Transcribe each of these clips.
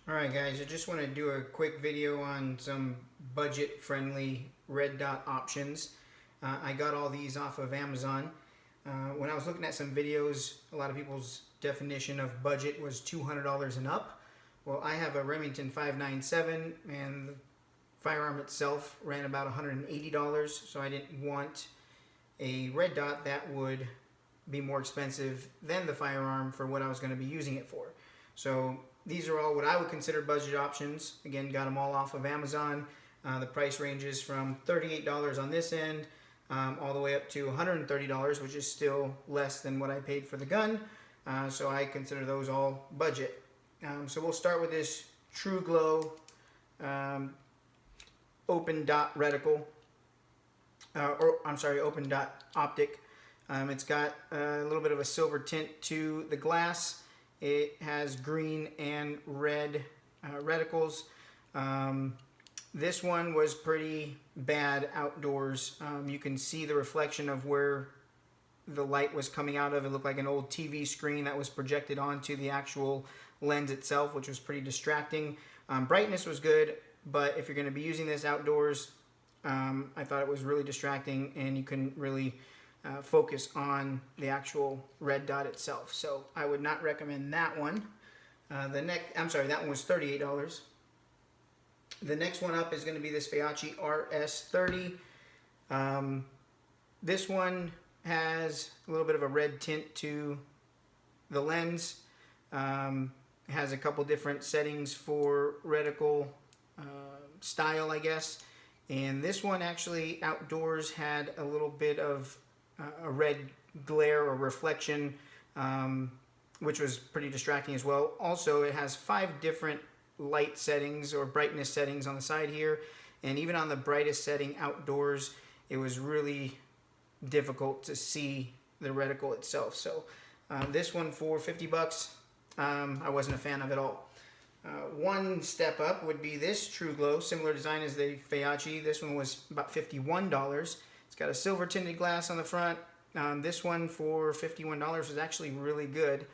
Alright guys, I just want to do a quick video on some budget-friendly red dot options. I got all these off of Amazon. When I was looking at some videos, a lot of people's definition of budget was $200 and up. Well, I have a Remington 597 and the firearm itself ran about $180, so I didn't want a red dot that would be more expensive than the firearm for what I was going to be using it for. So these are all what I would consider budget options. Again, got them all off of Amazon. The price ranges from $38 on this end all the way up to $130, which is still less than what I paid for the gun. So I consider those all budget. So we'll start with this TruGlo open dot reticle, open dot optic. It's got a little bit of a silver tint to the glass. It has green and red reticles. This one was pretty bad outdoors. You can see the reflection of where the light was coming out of. It looked like an old TV screen that was projected onto the actual lens itself, which was pretty distracting. Brightness was good, but if you're going to be using this outdoors, I thought it was really distracting and you couldn't really focus on the actual red dot itself. So I would not recommend that one. That one was $38. The next one up is going to be this Feyachi RS30. This one has a little bit of a red tint to the lens. It has a couple different settings for reticle style, I guess. And this one actually outdoors had a little bit of a red glare or reflection, which was pretty distracting as well. Also, it has 5 different light settings or brightness settings on the side here, and even on the brightest setting outdoors, it was really difficult to see the reticle itself. So this one for 50 bucks, I wasn't a fan of at all. One step up would be this TruGlo, similar design as the Feyachi. This one was about $51. It's got a silver tinted glass on the front. This one for $51 was actually really good.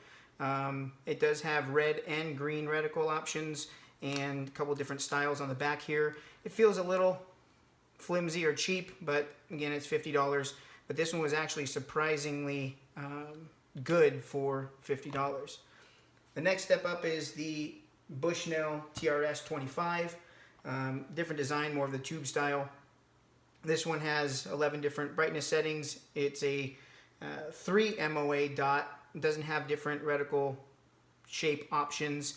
It does have red and green reticle options and a couple different styles on the back here. It feels a little flimsy or cheap, but again, it's $50. But this one was actually surprisingly good for $50. The next step up is the Bushnell TRS 25. Different design, more of the tube style. This one has 11 different brightness settings. It's a 3 MOA dot. It doesn't have different reticle shape options.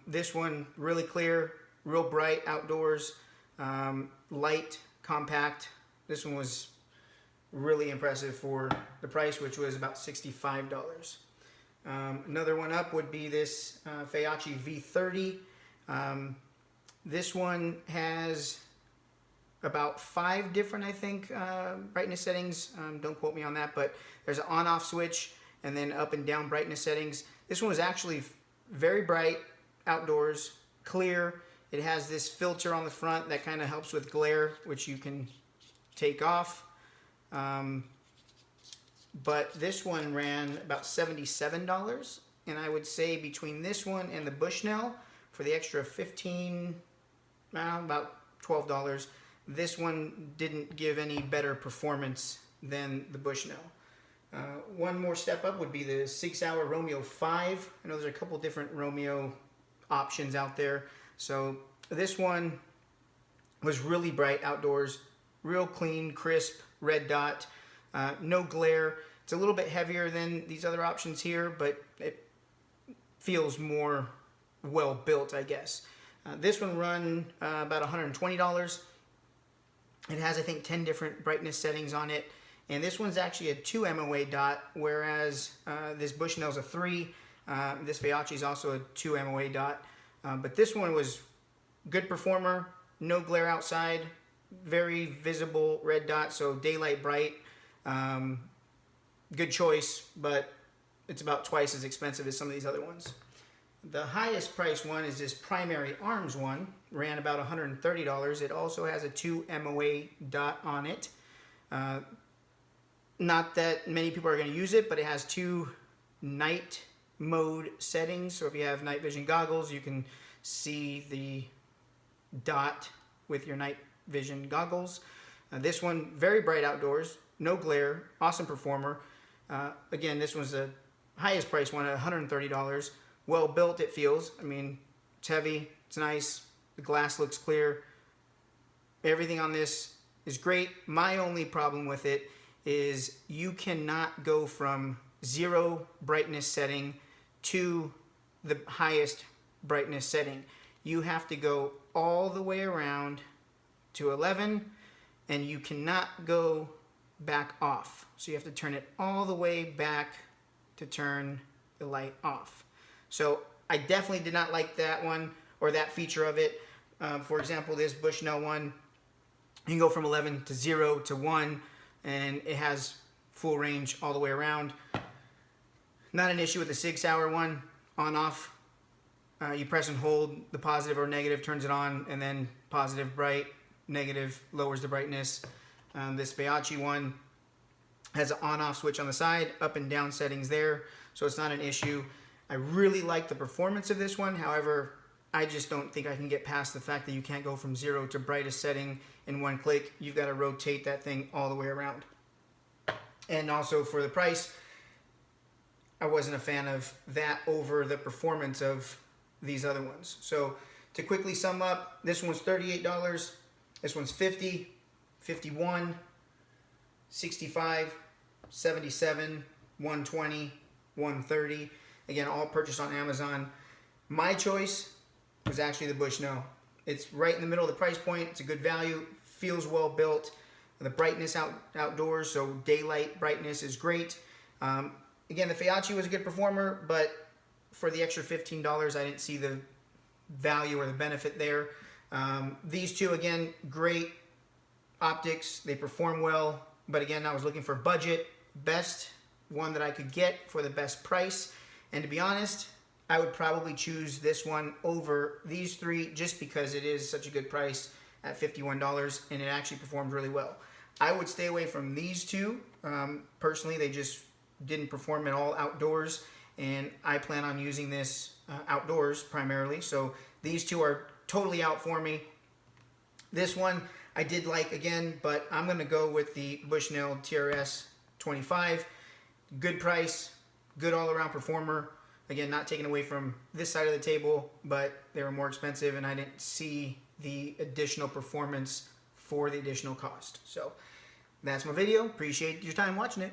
This one really clear, real bright outdoors, light, compact. This one was really impressive for the price, which was about $65. Another one up would be this Feyachi V30. This one has about 5 different, I think, brightness settings. Don't quote me on that, but there's an on-off switch and then up and down brightness settings. This one was actually very bright outdoors, clear. It has this filter on the front that kind of helps with glare, which you can take off. But this one ran about $77, and I would say between this one and the Bushnell, for the extra about $12, this one didn't give any better performance than the Bushnell. One more step up would be the Sig Sauer Romeo 5. I know there's a couple different Romeo options out there. So this one was really bright outdoors, real clean, crisp, red dot, no glare. It's a little bit heavier than these other options here, but it feels more well built, I guess. This one run about $120. It has, I think, 10 different brightness settings on it. And this one's actually a 2 MOA dot, whereas this Bushnell's a 3. This Feyachi is also a 2 MOA dot. But this one was good performer, no glare outside, very visible red dot, so daylight bright. Good choice, but it's about twice as expensive as some of these other ones. The highest priced one is this Primary Arms one, ran about $130. It also has a 2 MOA dot on it. Not that many people are going to use it, but it has 2 night mode settings. So if you have night vision goggles, you can see the dot with your night vision goggles. This one, very bright outdoors, no glare, awesome performer. Again, this one's the highest price one at $130. Well built, it feels. I mean, it's heavy, it's nice, the glass looks clear. Everything on this is great. My only problem with it is you cannot go from 0 brightness setting to the highest brightness setting. You have to go all the way around to 11, and you cannot go back off. So you have to turn it all the way back to turn the light off. So I definitely did not like that one, or that feature of it. For example, this Bushnell one, you can go from 11 to 0 to 1, and it has full range all the way around. Not an issue with the Sig Sauer one, on off. You press and hold, the positive or negative turns it on, and then positive bright, negative lowers the brightness. This Feyachi one has an on-off switch on the side, up and down settings there, so it's not an issue. I really like the performance of this one. However, I just don't think I can get past the fact that you can't go from 0 to brightest setting in one click. You've got to rotate that thing all the way around. And also for the price, I wasn't a fan of that over the performance of these other ones. So to quickly sum up, this one's $38, this one's $50, $51, $65, $77, $120, $130. Again, all purchased on Amazon. My choice was actually the Bushnell. It's right in the middle of the price point. It's a good value, feels well built. The brightness outdoors, so daylight brightness is great. Again, the Feyachi was a good performer, but for the extra $15, I didn't see the value or the benefit there. These two, again, great optics. They perform well, but again, I was looking for budget, best one that I could get for the best price. And to be honest, I would probably choose this one over these three just because it is such a good price at $51, and it actually performed really well. I would stay away from these two. Personally, they just didn't perform at all outdoors, and I plan on using this outdoors primarily. So these two are totally out for me. This one I did like again, but I'm going to go with the Bushnell TRS 25. Good price, good all-around performer. Again, not taken away from this side of the table, but they were more expensive, and I didn't see the additional performance for the additional cost. So that's my video. Appreciate your time watching it.